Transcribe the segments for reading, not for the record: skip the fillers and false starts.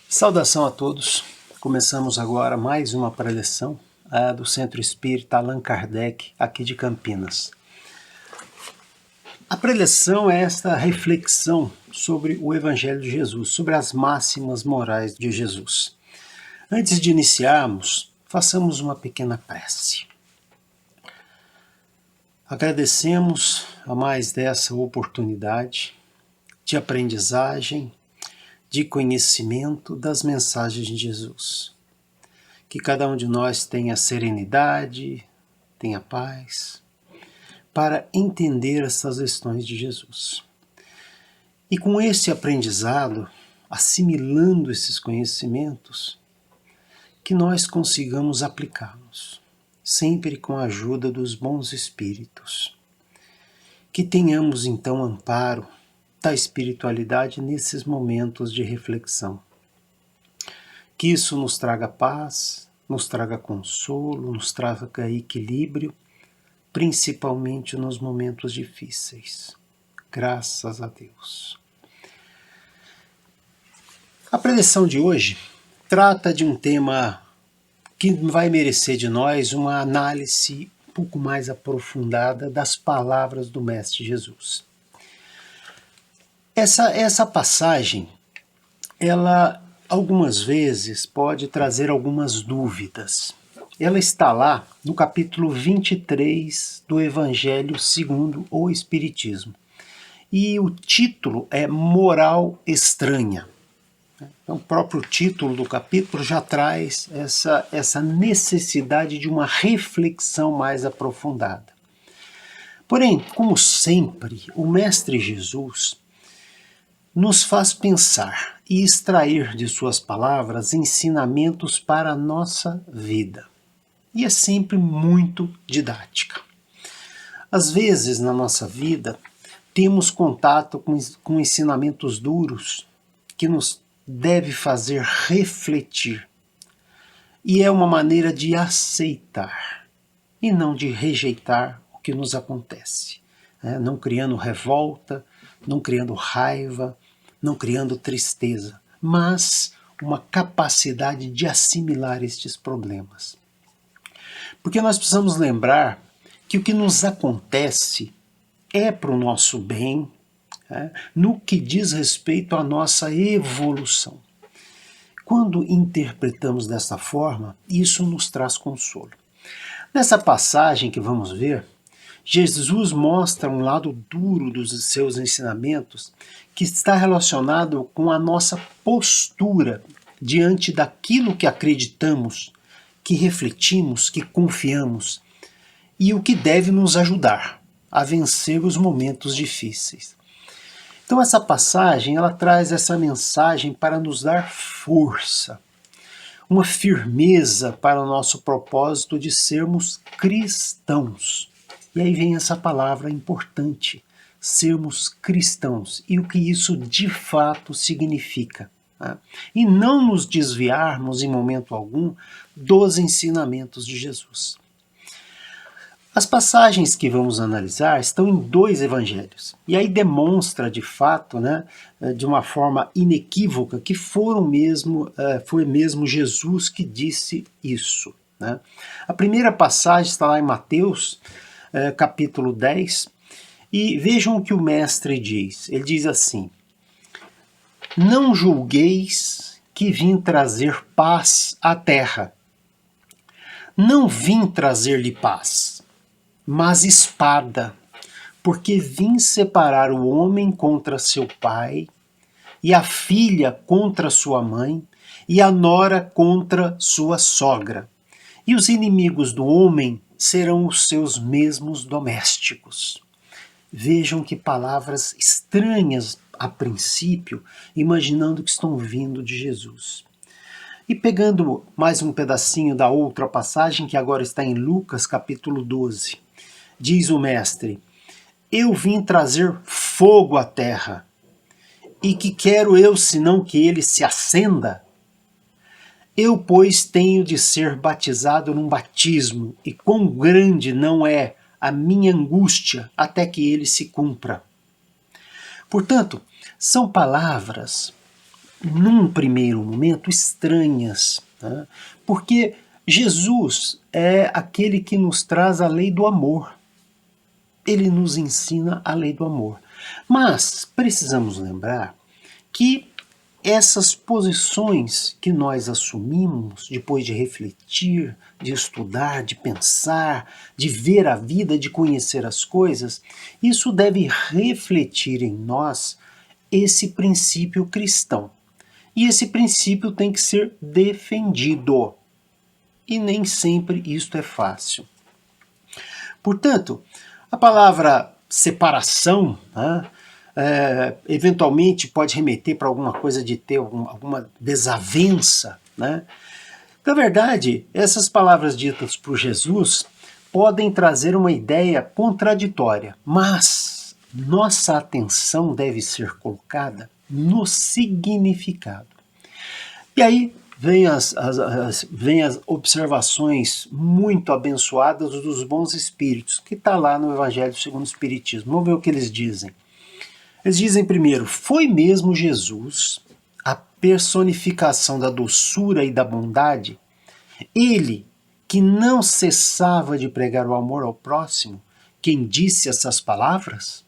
Saudação a todos. Começamos agora mais uma preleção do Centro Espírita Allan Kardec, aqui de Campinas. A preleção é esta reflexão sobre o Evangelho de Jesus, sobre as máximas morais de Jesus. Antes de iniciarmos, façamos uma pequena prece. Agradecemos a mais dessa oportunidade de aprendizagem, de conhecimento das mensagens de Jesus. Que cada um de nós tenha serenidade, tenha paz, para entender essas lições de Jesus. E com esse aprendizado, assimilando esses conhecimentos, que nós consigamos aplicá-los, sempre com a ajuda dos bons espíritos. Que tenhamos então amparo da espiritualidade nesses momentos de reflexão. Que isso nos traga paz, nos traga consolo, nos traga equilíbrio, principalmente nos momentos difíceis. Graças a Deus. A preleção de hoje trata de um tema que vai merecer de nós uma análise um pouco mais aprofundada das palavras do Mestre Jesus. Essa passagem, ela algumas vezes pode trazer algumas dúvidas. Ela está lá no capítulo 23 do Evangelho segundo o Espiritismo. E o título é Moral Estranha. Então, o próprio título do capítulo já traz essa necessidade de uma reflexão mais aprofundada. Porém, como sempre, o Mestre Jesus nos faz pensar e extrair de suas palavras ensinamentos para a nossa vida. E é sempre muito didática. Às vezes, na nossa vida, temos contato com ensinamentos duros que nos deve fazer refletir. E é uma maneira de aceitar e não de rejeitar o que nos acontece. Não criando revolta, não criando raiva, não criando tristeza, mas uma capacidade de assimilar estes problemas. Porque nós precisamos lembrar que o que nos acontece é para o nosso bem, no que diz respeito à nossa evolução. Quando interpretamos dessa forma, isso nos traz consolo. Nessa passagem que vamos ver, Jesus mostra um lado duro dos seus ensinamentos que está relacionado com a nossa postura diante daquilo que acreditamos, que refletimos, que confiamos e o que deve nos ajudar a vencer os momentos difíceis. Então essa passagem, ela traz essa mensagem para nos dar força, uma firmeza para o nosso propósito de sermos cristãos. E aí vem essa palavra importante, sermos cristãos, e o que isso de fato significa. E não nos desviarmos em momento algum dos ensinamentos de Jesus. As passagens que vamos analisar estão em 2 evangelhos, e aí demonstra de fato, de uma forma inequívoca, que foi mesmo Jesus que disse isso. A primeira passagem está lá em Mateus, capítulo 10, e vejam o que o mestre diz. Ele diz assim: não julgueis que vim trazer paz à terra. Não vim trazer-lhe paz, mas espada, porque vim separar o homem contra seu pai, e a filha contra sua mãe, e a nora contra sua sogra. E os inimigos do homem serão os seus mesmos domésticos. Vejam que palavras estranhas a princípio, imaginando que estão vindo de Jesus. E pegando mais um pedacinho da outra passagem, que agora está em Lucas capítulo 12, diz o mestre: eu vim trazer fogo à terra, e que quero eu senão que ele se acenda? Eu, pois, tenho de ser batizado num batismo, e quão grande não é a minha angústia até que ele se cumpra. Portanto, são palavras num primeiro momento, estranhas, né? Porque Jesus é aquele que nos traz a lei do amor. Ele nos ensina a lei do amor. Mas precisamos lembrar que essas posições que nós assumimos depois de refletir, de estudar, de pensar, de ver a vida, de conhecer as coisas, isso deve refletir em nós esse princípio cristão. E esse princípio tem que ser defendido. E nem sempre isto é fácil. Portanto, a palavra separação, né, eventualmente pode remeter para alguma coisa de ter alguma desavença, né? Na verdade, essas palavras ditas por Jesus podem trazer uma ideia contraditória, mas nossa atenção deve ser colocada no significado. E aí vem as observações muito abençoadas dos bons espíritos, que está lá no Evangelho segundo o Espiritismo. Vamos ver o que eles dizem. Eles dizem primeiro, foi mesmo Jesus a personificação da doçura e da bondade? Ele, que não cessava de pregar o amor ao próximo, quem disse essas palavras?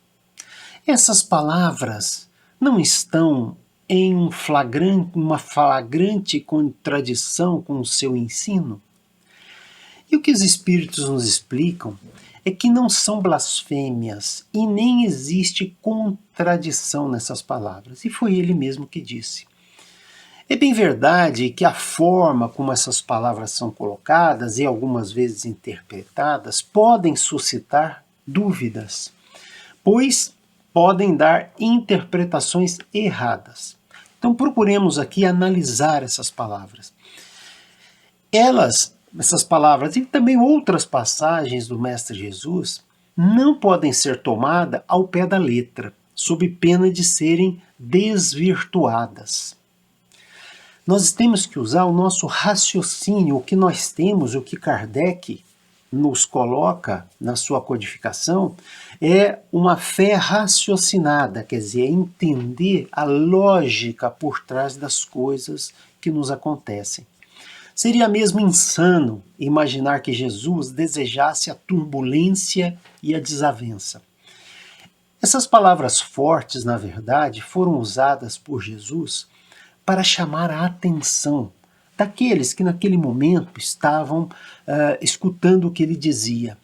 Essas palavras não estão em uma flagrante contradição com o seu ensino? E o que os espíritos nos explicam é que não são blasfêmias e nem existe contradição nessas palavras. E foi ele mesmo que disse. É bem verdade que a forma como essas palavras são colocadas e algumas vezes interpretadas podem suscitar dúvidas, pois podem dar interpretações erradas. Então procuremos aqui analisar essas palavras. Essas palavras e também outras passagens do Mestre Jesus não podem ser tomadas ao pé da letra, sob pena de serem desvirtuadas. Nós temos que usar o nosso raciocínio, o que nós temos, o que Kardec nos coloca na sua codificação, é uma fé raciocinada, quer dizer, é entender a lógica por trás das coisas que nos acontecem. Seria mesmo insano imaginar que Jesus desejasse a turbulência e a desavença. Essas palavras fortes, na verdade, foram usadas por Jesus para chamar a atenção daqueles que naquele momento estavam escutando o que ele dizia.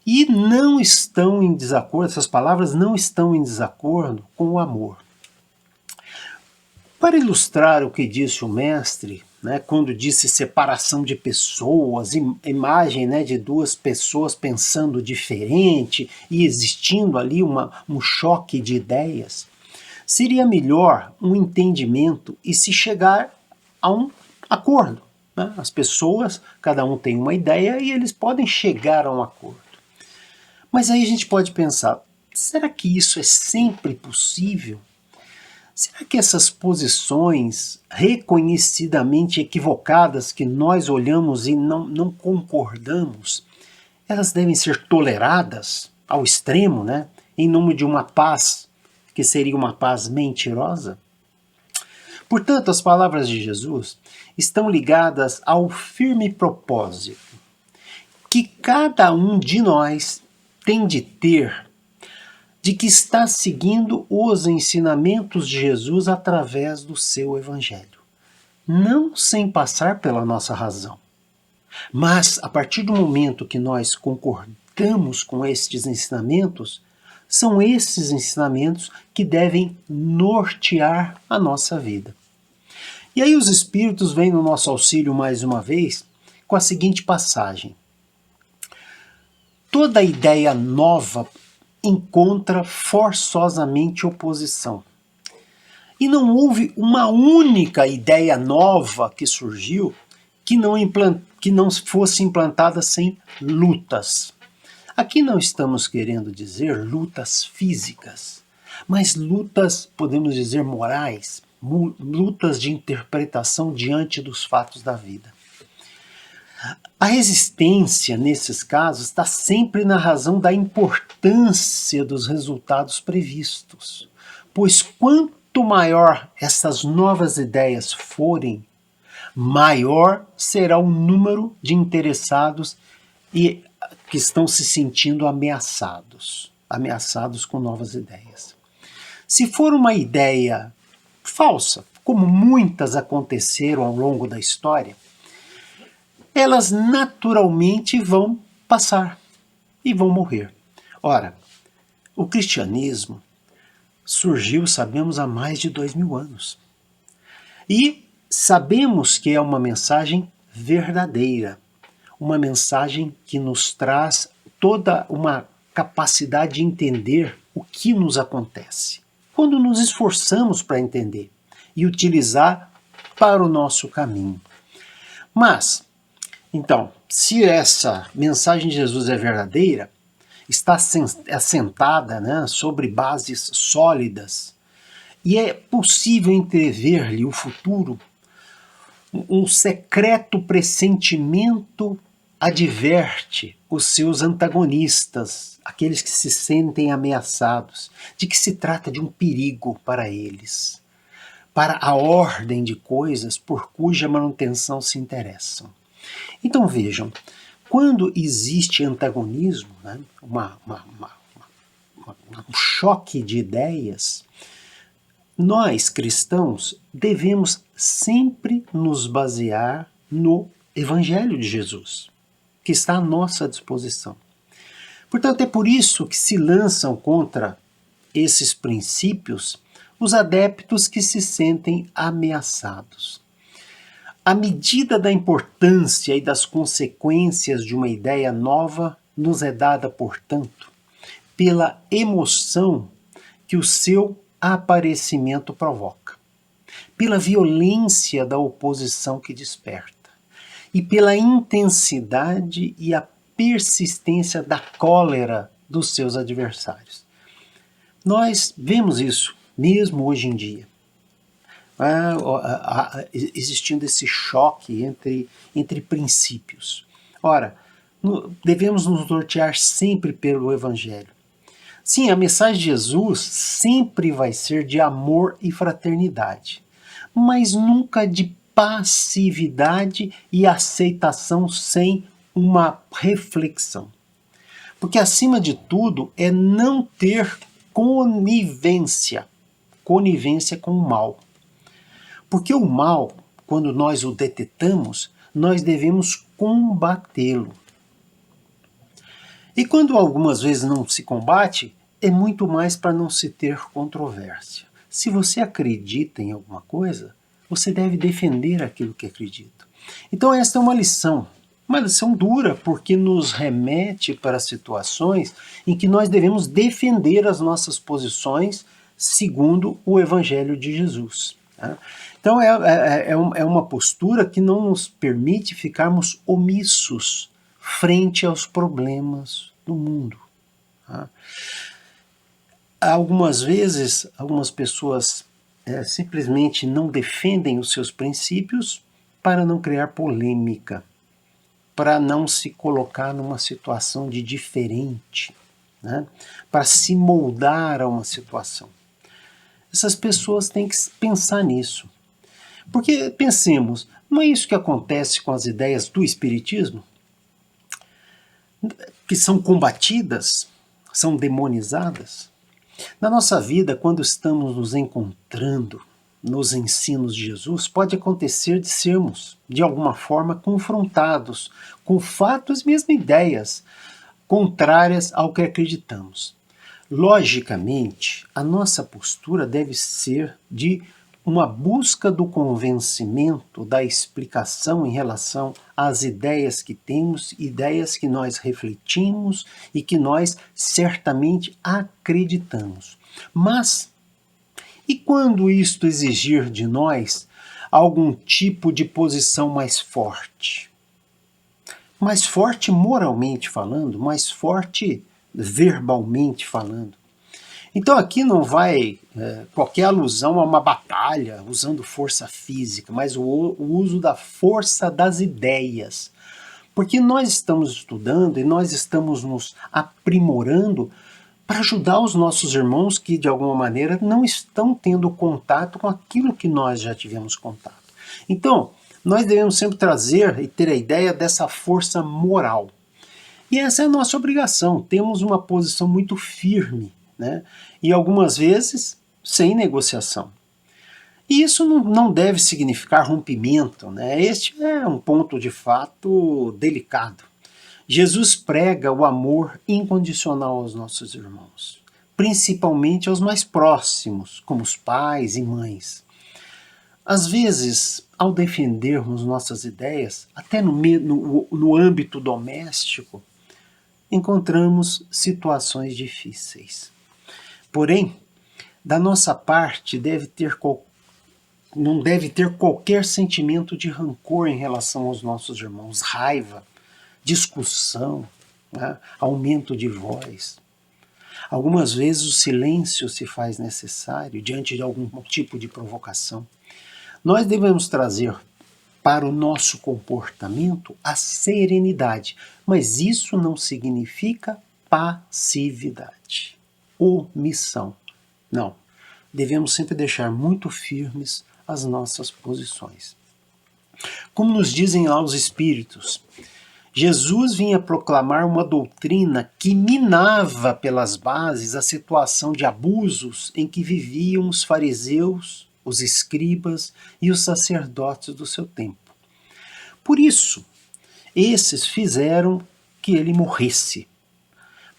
E não estão em desacordo, essas palavras não estão em desacordo com o amor. Para ilustrar o que disse o mestre, né, quando disse separação de pessoas, imagem, né, de duas pessoas pensando diferente e existindo ali um choque de ideias, seria melhor um entendimento e se chegar a um acordo. Né? As pessoas, cada um tem uma ideia e eles podem chegar a um acordo. Mas aí a gente pode pensar, será que isso é sempre possível? Será que essas posições reconhecidamente equivocadas que nós olhamos e não concordamos, elas devem ser toleradas ao extremo, né? Em nome de uma paz que seria uma paz mentirosa? Portanto, as palavras de Jesus estão ligadas ao firme propósito que cada um de nós tem de ter, de que está seguindo os ensinamentos de Jesus através do seu Evangelho. Não sem passar pela nossa razão. Mas, a partir do momento que nós concordamos com estes ensinamentos, são esses ensinamentos que devem nortear a nossa vida. E aí os Espíritos vêm no nosso auxílio mais uma vez com a seguinte passagem. Toda ideia nova encontra forçosamente oposição. E não houve uma única ideia nova que surgiu que não fosse implantada sem lutas. Aqui não estamos querendo dizer lutas físicas, mas lutas, podemos dizer, morais, lutas de interpretação diante dos fatos da vida. A resistência, nesses casos, está sempre na razão da importância dos resultados previstos, pois quanto quanto maior essas novas ideias forem, maior será o número de interessados e que estão se sentindo ameaçados com novas ideias. Se for uma ideia falsa, como muitas aconteceram ao longo da história, elas naturalmente vão passar e vão morrer. Ora, o cristianismo surgiu, sabemos, há mais de 2000 anos. E sabemos que é uma mensagem verdadeira, uma mensagem que nos traz toda uma capacidade de entender o que nos acontece, quando nos esforçamos para entender e utilizar para o nosso caminho. Mas, então, se essa mensagem de Jesus é verdadeira, está assentada, né, sobre bases sólidas, e é possível entrever-lhe o futuro, um secreto pressentimento adverte os seus antagonistas, aqueles que se sentem ameaçados, de que se trata de um perigo para eles, para a ordem de coisas por cuja manutenção se interessam. Então vejam, quando existe antagonismo, né, um choque de ideias, nós, cristãos, devemos sempre nos basear no Evangelho de Jesus, que está à nossa disposição. Portanto, é por isso que se lançam contra esses princípios os adeptos que se sentem ameaçados. A medida da importância e das consequências de uma ideia nova nos é dada, portanto, pela emoção que o seu aparecimento provoca, pela violência da oposição que desperta e pela intensidade e a persistência da cólera dos seus adversários. Nós vemos isso mesmo hoje em dia, existindo esse choque entre princípios. Ora, devemos nos nortear sempre pelo Evangelho. Sim, a mensagem de Jesus sempre vai ser de amor e fraternidade, mas nunca de passividade e aceitação sem uma reflexão. Porque, acima de tudo, é não ter conivência com o mal. Porque o mal, quando nós o detectamos, nós devemos combatê-lo. E quando algumas vezes não se combate, é muito mais para não se ter controvérsia. Se você acredita em alguma coisa, você deve defender aquilo que acredita. Então esta é uma lição dura, porque nos remete para situações em que nós devemos defender as nossas posições segundo o Evangelho de Jesus. Tá? Então é uma postura que não nos permite ficarmos omissos frente aos problemas do mundo. Tá? Algumas vezes, algumas pessoas simplesmente não defendem os seus princípios para não criar polêmica, para não se colocar numa situação de diferente, né? Para se moldar a uma situação. Essas pessoas têm que pensar nisso. Porque, pensemos, não é isso que acontece com as ideias do Espiritismo? Que são combatidas, são demonizadas? Na nossa vida, quando estamos nos encontrando nos ensinos de Jesus, pode acontecer de sermos, de alguma forma, confrontados com fatos e mesmo ideias contrárias ao que acreditamos. Logicamente, a nossa postura deve ser de uma busca do convencimento, da explicação em relação às ideias que temos, ideias que nós refletimos e que nós certamente acreditamos. Mas, e quando isto exigir de nós algum tipo de posição mais forte? Mais forte moralmente falando, mais forte verbalmente falando. Então aqui não vai qualquer alusão a uma batalha usando força física, mas o uso da força das ideias. Porque nós estamos estudando e nós estamos nos aprimorando para ajudar os nossos irmãos que, de alguma maneira, não estão tendo contato com aquilo que nós já tivemos contato. Então, nós devemos sempre trazer e ter a ideia dessa força moral. E essa é a nossa obrigação. Temos uma posição muito firme, né? E algumas vezes sem negociação. E isso não deve significar rompimento, né? Este é um ponto de fato delicado. Jesus prega o amor incondicional aos nossos irmãos, principalmente aos mais próximos, como os pais e mães. Às vezes, ao defendermos nossas ideias, até no âmbito doméstico, encontramos situações difíceis. Porém, da nossa parte, não deve ter qualquer sentimento de rancor em relação aos nossos irmãos, raiva, discussão, né? Aumento de voz. Algumas vezes o silêncio se faz necessário diante de algum tipo de provocação. Nós devemos trazer para o nosso comportamento a serenidade, mas isso não significa passividade, omissão. Não, devemos sempre deixar muito firmes as nossas posições. Como nos dizem lá os Espíritos, Jesus vinha proclamar uma doutrina que minava pelas bases a situação de abusos em que viviam os fariseus, os escribas e os sacerdotes do seu tempo. Por isso, esses fizeram que ele morresse.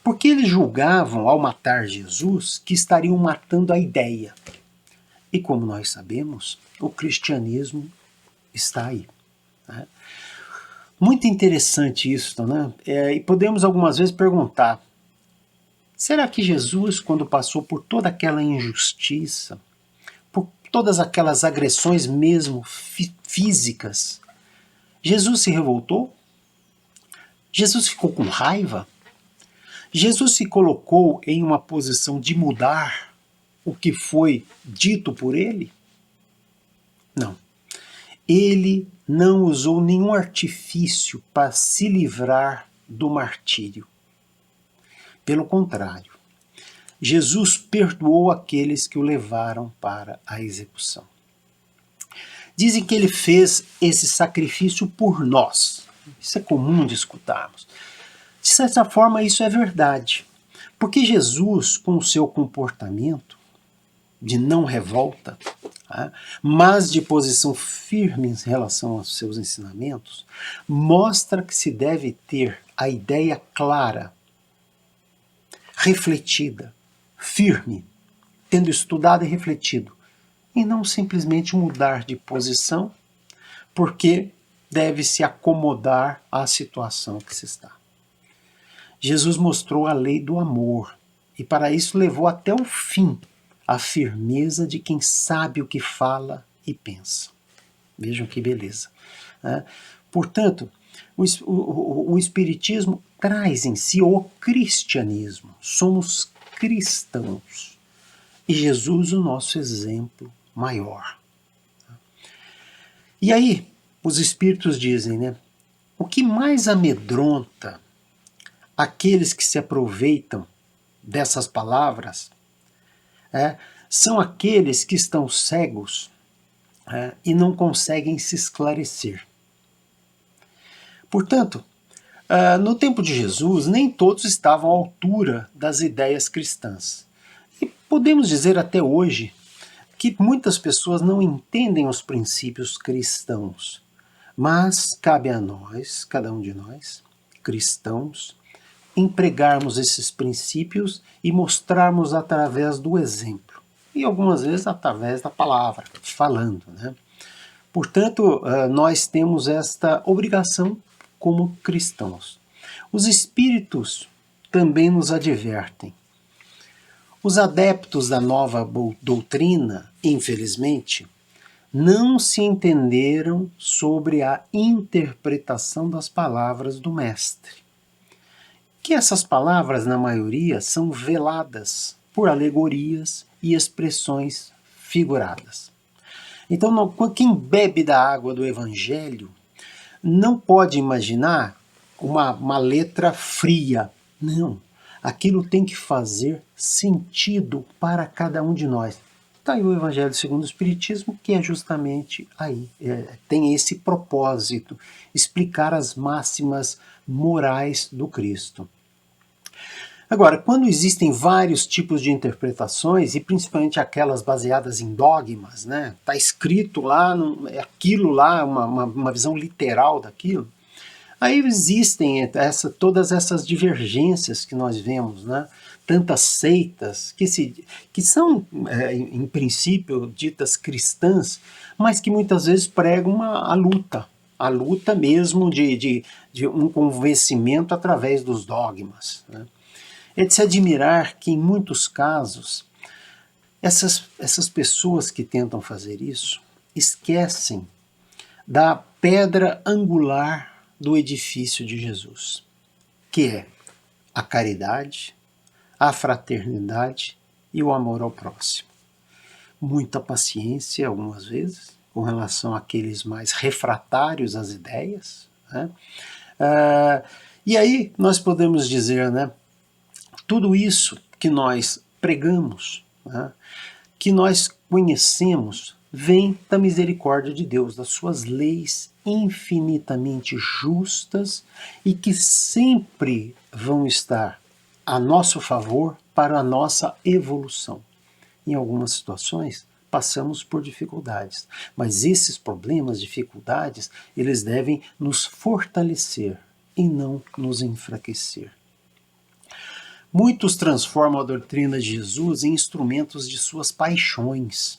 Porque eles julgavam, ao matar Jesus, que estariam matando a ideia. E como nós sabemos, o cristianismo está aí, né? Muito interessante isso, né? E podemos algumas vezes perguntar, será que Jesus, quando passou por toda aquela injustiça, por todas aquelas agressões mesmo físicas, Jesus se revoltou? Jesus ficou com raiva? Jesus se colocou em uma posição de mudar o que foi dito por ele? Não. Ele não usou nenhum artifício para se livrar do martírio. Pelo contrário, Jesus perdoou aqueles que o levaram para a execução. Dizem que ele fez esse sacrifício por nós. Isso é comum de escutarmos. De certa forma, isso é verdade. Porque Jesus, com o seu comportamento de não revolta, mas de posição firme em relação aos seus ensinamentos, mostra que se deve ter a ideia clara, refletida, firme, tendo estudado e refletido, e não simplesmente mudar de posição, porque deve se acomodar à situação que se está. Jesus mostrou a lei do amor, e para isso levou até o fim a firmeza de quem sabe o que fala e pensa. Vejam que beleza. Portanto, o Espiritismo traz em si o cristianismo. Somos cristãos. E Jesus o nosso exemplo maior. E aí, os Espíritos dizem, né? O que mais amedronta aqueles que se aproveitam dessas palavras são aqueles que estão cegos e não conseguem se esclarecer. Portanto, no tempo de Jesus, nem todos estavam à altura das ideias cristãs. E podemos dizer até hoje que muitas pessoas não entendem os princípios cristãos. Mas cabe a nós, cada um de nós, cristãos, empregarmos esses princípios e mostrarmos através do exemplo. E algumas vezes através da palavra, falando, né? Portanto, nós temos esta obrigação como cristãos. Os Espíritos também nos advertem. Os adeptos da nova doutrina, infelizmente, não se entenderam sobre a interpretação das palavras do Mestre. Que essas palavras, na maioria, são veladas por alegorias e expressões figuradas. Então, quem bebe da água do Evangelho não pode imaginar uma letra fria. Não. aquilo tem que fazer sentido para cada um de nós. Está aí o Evangelho segundo o Espiritismo, que é justamente aí, tem esse propósito, explicar as máximas morais do Cristo. Agora, quando existem vários tipos de interpretações, e principalmente aquelas baseadas em dogmas, né? Está escrito lá, é aquilo lá, uma visão literal daquilo, aí existem todas essas divergências que nós vemos, né? Tantas seitas que são, em princípio, ditas cristãs, mas que muitas vezes pregam a luta mesmo de um convencimento através dos dogmas, né? É de se admirar que, em muitos casos, essas pessoas que tentam fazer isso esquecem da pedra angular do edifício de Jesus, que é a caridade, a fraternidade e o amor ao próximo. Muita paciência, algumas vezes, com relação àqueles mais refratários às ideias, né? E aí nós podemos dizer, né, tudo isso que nós pregamos, né, que nós conhecemos, vem da misericórdia de Deus, das suas leis infinitamente justas e que sempre vão estar a nosso favor para a nossa evolução. Em algumas situações, passamos por dificuldades, mas esses problemas, dificuldades, eles devem nos fortalecer e não nos enfraquecer. Muitos transformam a doutrina de Jesus em instrumentos de suas paixões.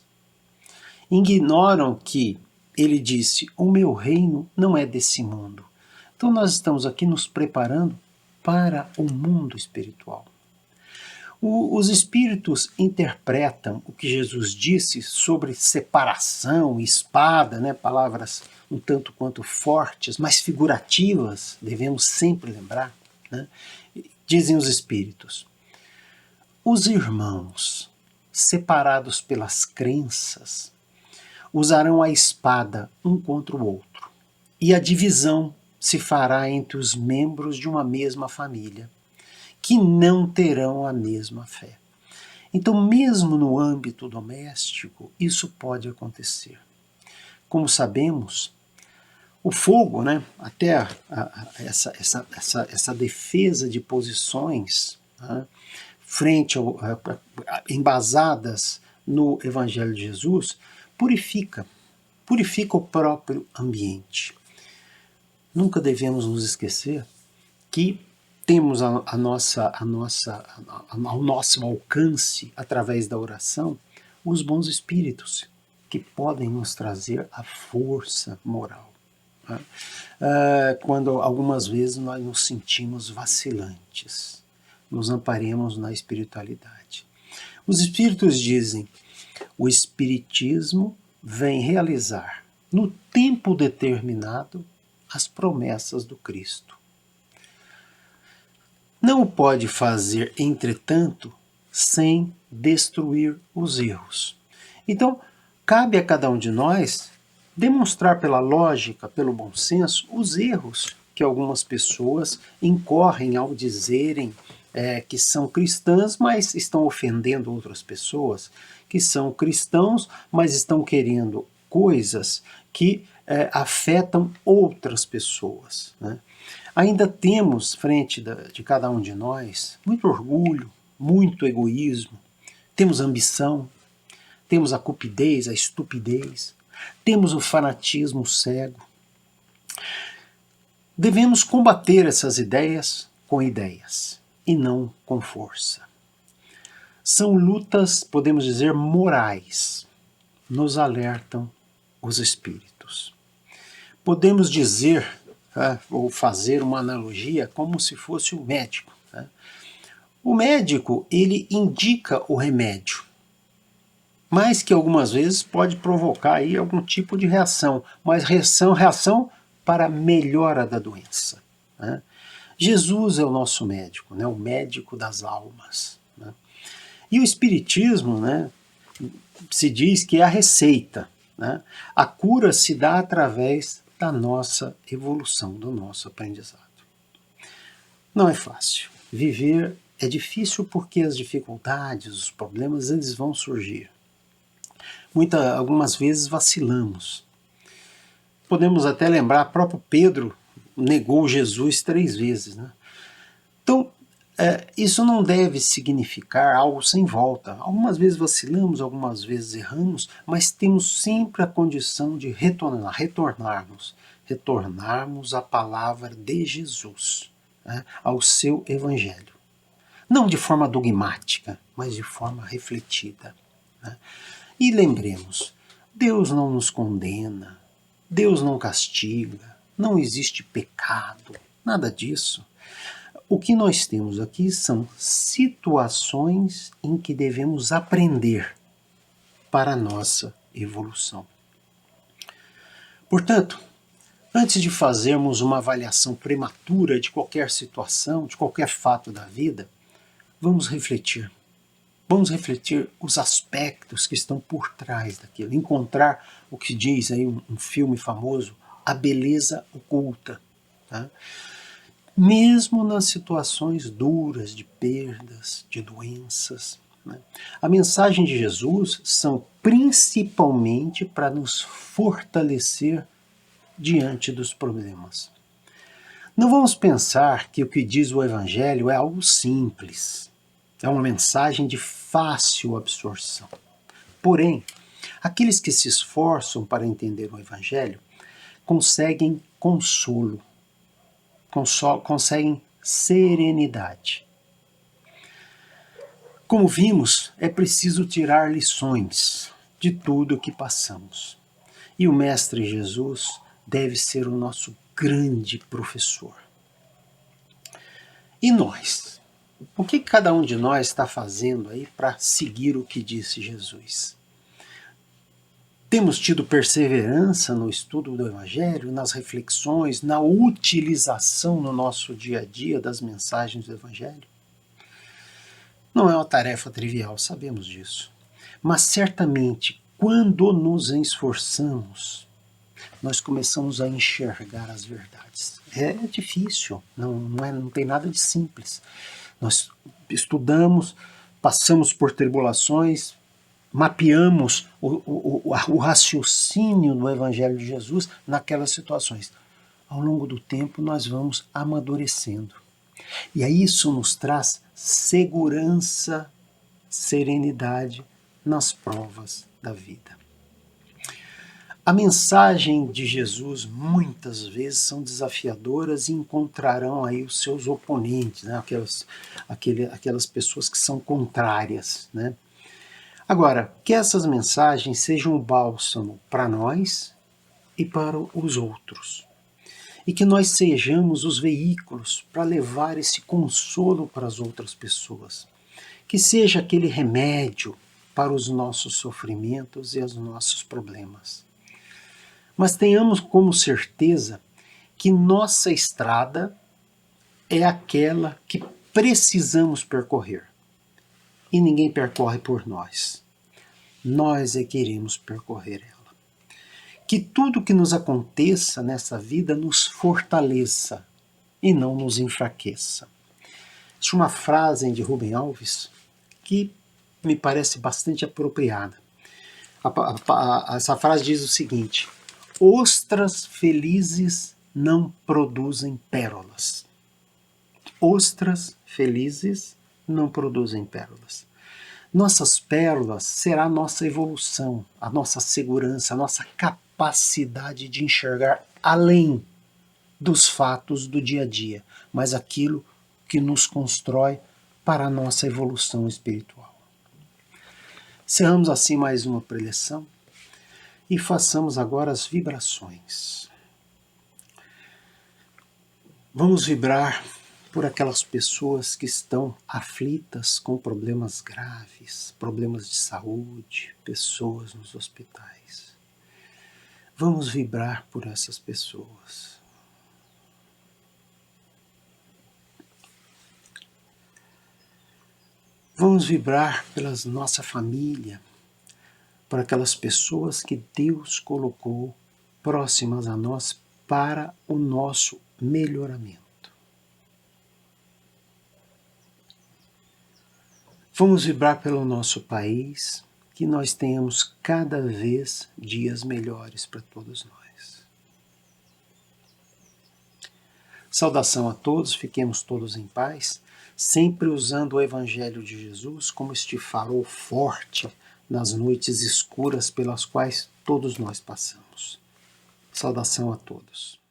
Ignoram que ele disse: o meu reino não é desse mundo. Então nós estamos aqui nos preparando para o mundo espiritual. Os espíritos interpretam o que Jesus disse sobre separação, espada, né, palavras um tanto quanto fortes, mas figurativas, devemos sempre lembrar, né? Dizem os espíritos: os irmãos, separados pelas crenças, usarão a espada um contra o outro, e a divisão se fará entre os membros de uma mesma família, que não terão a mesma fé. Então, mesmo no âmbito doméstico, isso pode acontecer. Como sabemos, o fogo, né, até essa defesa de posições, né, frente embasadas no Evangelho de Jesus, purifica o próprio ambiente. Nunca devemos nos esquecer que temos ao nosso alcance, através da oração, os bons espíritos, que podem nos trazer a força moral. Quando algumas vezes nós nos sentimos vacilantes, nos amparemos na espiritualidade. Os espíritos dizem: o espiritismo vem realizar, no tempo determinado, as promessas do Cristo. Não o pode fazer, entretanto, sem destruir os erros. Então, cabe a cada um de nós demonstrar pela lógica, pelo bom senso, os erros que algumas pessoas incorrem ao dizerem que são cristãs, mas estão ofendendo outras pessoas, que são cristãos, mas estão querendo coisas que afetam outras pessoas, né? Ainda temos, frente de cada um de nós, muito orgulho, muito egoísmo, temos ambição, temos a cupidez, a estupidez, temos o fanatismo cego. Devemos combater essas ideias com ideias e não com força. São lutas, podemos dizer, morais, nos alertam os espíritos. Podemos dizer, ou fazer uma analogia, como se fosse o médico. O médico, ele indica o remédio, mas que algumas vezes pode provocar aí algum tipo de reação, mas reação para a melhora da doença, né? Jesus é o nosso médico, né? O médico das almas, né? E o Espiritismo, né, se diz que é a receita, né? A cura se dá através da nossa evolução, do nosso aprendizado. Não é fácil. Viver É difícil porque as dificuldades, os problemas, eles vão surgir. Algumas vezes vacilamos. Podemos até lembrar, próprio Pedro negou Jesus 3 vezes, né? Então, isso não deve significar algo sem volta. Algumas vezes vacilamos, algumas vezes erramos, mas temos sempre a condição de retornarmos à palavra de Jesus, né, ao seu evangelho. Não de forma dogmática, mas de forma refletida, né? E lembremos, Deus não nos condena, Deus não castiga, não existe pecado, nada disso. O que nós temos aqui são situações em que devemos aprender para a nossa evolução. Portanto, antes de fazermos uma avaliação prematura de qualquer situação, de qualquer fato da vida, vamos refletir. Vamos refletir os aspectos que estão por trás daquilo. Encontrar o que diz aí um filme famoso, a beleza oculta. Tá? Mesmo nas situações duras de perdas, de doenças. Né? A mensagem de Jesus são principalmente para nos fortalecer diante dos problemas. Não vamos pensar que o que diz o Evangelho é algo simples. É uma mensagem de fácil absorção. Porém, aqueles que se esforçam para entender o Evangelho conseguem consolo, conseguem serenidade. Como vimos, é preciso tirar lições de tudo o que passamos. E o Mestre Jesus deve ser o nosso grande professor. E nós? O que cada um de nós está fazendo aí para seguir o que disse Jesus? Temos tido perseverança no estudo do Evangelho, nas reflexões, na utilização no nosso dia a dia das mensagens do Evangelho? Não é uma tarefa trivial, sabemos disso. Mas certamente, quando nos esforçamos, nós começamos a enxergar as verdades. É difícil, não tem nada de simples. Nós estudamos, passamos por tribulações, mapeamos o raciocínio do Evangelho de Jesus naquelas situações. Ao longo do tempo nós vamos amadurecendo. E aí isso nos traz segurança, serenidade nas provas da vida. A mensagem de Jesus muitas vezes são desafiadoras e encontrarão aí os seus oponentes, né? aquelas pessoas que são contrárias. Né? Agora, que essas mensagens sejam um bálsamo para nós e para os outros. E que nós sejamos os veículos para levar esse consolo para as outras pessoas. Que seja aquele remédio para os nossos sofrimentos e os nossos problemas. Mas tenhamos como certeza que nossa estrada é aquela que precisamos percorrer. E ninguém percorre por nós. Nós é que iremos percorrer ela. Que tudo que nos aconteça nessa vida nos fortaleça e não nos enfraqueça. Existe uma frase de Rubem Alves que me parece bastante apropriada. Essa frase diz o seguinte: ostras felizes não produzem pérolas. Ostras felizes não produzem pérolas. Nossas pérolas será a nossa evolução, a nossa segurança, a nossa capacidade de enxergar além dos fatos do dia a dia, mas aquilo que nos constrói para a nossa evolução espiritual. Encerramos assim mais uma preleção e façamos agora as vibrações. Vamos vibrar por aquelas pessoas que estão aflitas com problemas graves, problemas de saúde, pessoas nos hospitais. Vamos vibrar por essas pessoas. Vamos vibrar pela nossa família, por aquelas pessoas que Deus colocou próximas a nós para o nosso melhoramento. Vamos vibrar pelo nosso país, que nós tenhamos cada vez dias melhores para todos nós. Saudação a todos, fiquemos todos em paz, sempre usando o Evangelho de Jesus como este farol forte nas noites escuras pelas quais todos nós passamos. Saudação a todos.